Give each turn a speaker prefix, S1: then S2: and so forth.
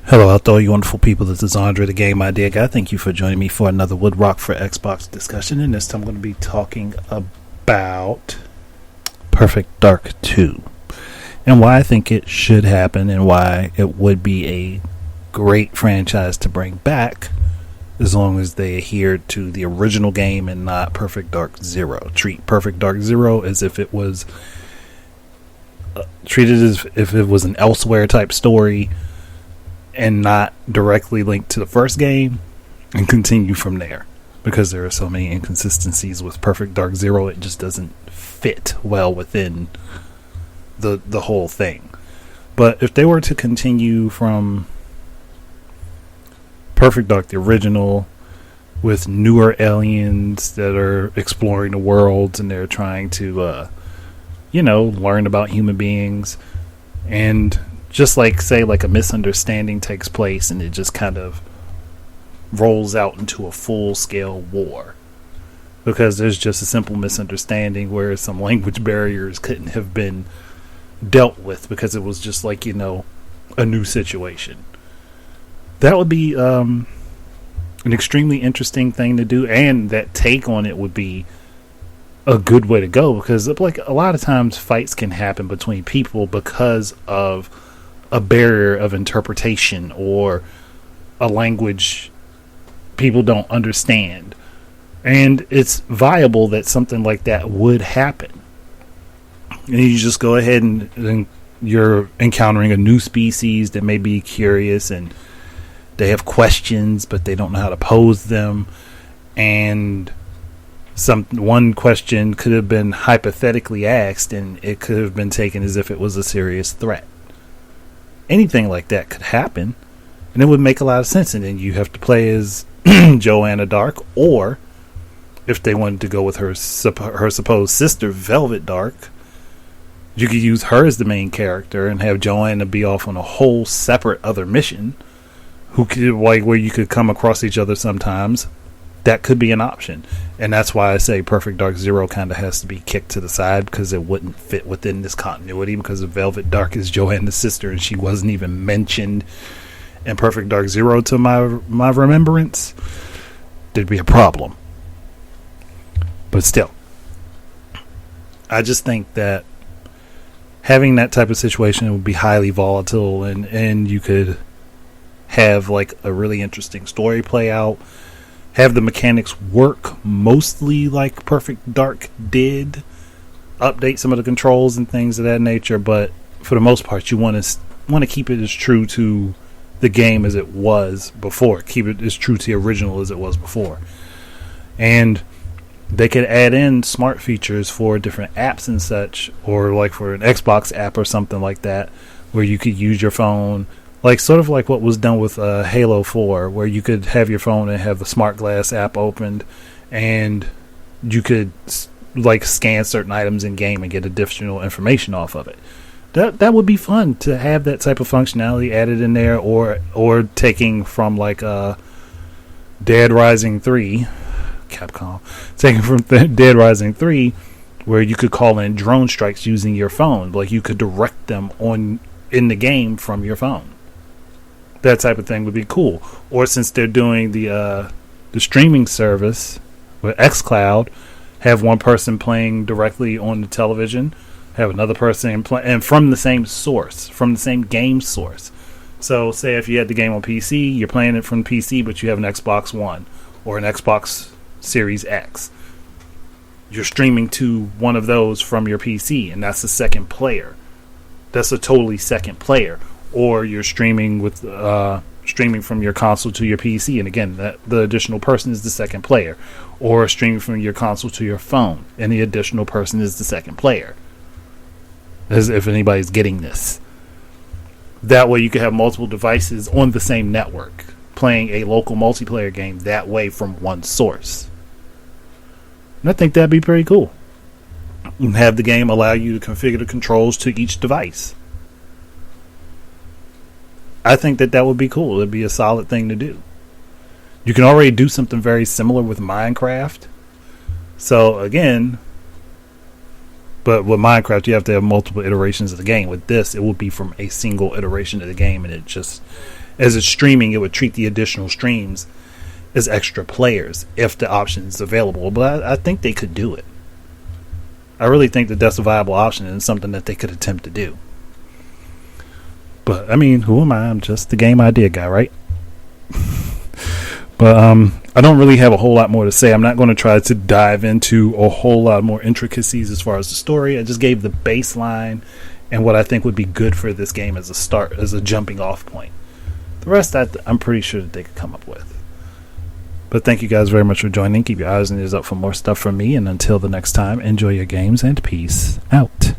S1: Hello out there, you wonderful people. This is Andre, the Game Idea Guy. Thank you for joining me for another Woodrock for Xbox discussion. And this time I'm going to be talking about Perfect Dark 2 and why I think it should happen and why it would be a great franchise to bring back as long as they adhere to the original game and not Perfect Dark Zero. Treat Perfect Dark Zero as if it was treated as if it was an Elsewhere type story and not directly linked to the first game, and continue from there, because there are so many inconsistencies with Perfect Dark Zero. It just doesn't fit well within the whole thing. But if they were to continue from Perfect Dark the original with newer aliens that are exploring the worlds and they're trying to learn about human beings, and just like, say, like a misunderstanding takes place and it just kind of rolls out into a full-scale war because there's just a simple misunderstanding where some language barriers couldn't have been dealt with because it was just like, a new situation. That would be an extremely interesting thing to do, and that take on it would be a good way to go, because like a lot of times fights can happen between people because of a barrier of interpretation or a language people don't understand, and it's viable that something like that would happen. And you just go ahead and you're encountering a new species that may be curious and they have questions but they don't know how to pose them, and one question could have been hypothetically asked and it could have been taken as if it was a serious threat. Anything like that could happen, and it would make a lot of sense. And then you have to play as Joanna Dark, or if they wanted to go with her supposed sister, Velvet Dark, you could use her as the main character and have Joanna be off on a whole separate other mission. Where you could come across each other sometimes. That could be an option, and that's why I say Perfect Dark Zero kind of has to be kicked to the side, because it wouldn't fit within this continuity, because Velvet Dark is Joanna's sister and she wasn't even mentioned in Perfect Dark Zero to my remembrance. There'd be a problem. But still, I just think that having that type of situation would be highly volatile, and you could have like a really interesting story play out. Have the mechanics work mostly like Perfect Dark did. Update some of the controls and things of that nature, but for the most part, you want to keep it as true to the game as it was before. Keep it as true to the original as it was before. And they could add in smart features for different apps and such, or like for an Xbox app or something like that, where you could use your phone. Like sort of like what was done with Halo 4, where you could have your phone and have the Smart Glass app opened, and you could like scan certain items in game and get additional information off of it. That would be fun to have that type of functionality added in there, or taking from like Dead Rising 3, Capcom, taking from Dead Rising 3, where you could call in drone strikes using your phone. Like you could direct them in the game from your phone. That type of thing would be cool. Or since they're doing the streaming service with xCloud, have one person playing directly on the television, have another person and from the same source, from the same game source. So say if you had the game on PC, you're playing it from PC, but you have an Xbox One or an Xbox Series X. You're streaming to one of those from your PC, and that's the second player. That's a totally second player. Or you're streaming with streaming from your console to your PC, and again, the additional person is the second player. Or streaming from your console to your phone, and the additional person is the second player. As if anybody's getting this. That way you could have multiple devices on the same network, playing a local multiplayer game that way from one source. And I think that'd be pretty cool. And have the game allow you to configure the controls to each device. I think that would be cool. It'd be a solid thing to do. You can already do something very similar with Minecraft. So again, but with Minecraft, you have to have multiple iterations of the game. With this, it will be from a single iteration of the game, and as it's streaming, it would treat the additional streams as extra players if the option is available. But I think they could do it. I really think that that's a viable option and something that they could attempt to do. But I mean, who am I? I'm just the game idea guy, right? But I don't really have a whole lot more to say. I'm not going to try to dive into a whole lot more intricacies as far as the story. I just gave the baseline and what I think would be good for this game as a start, as a jumping off point. The rest I'm pretty sure that they could come up with. But thank you guys very much for joining. Keep your eyes and ears up for more stuff from me. And until the next time, enjoy your games and peace out.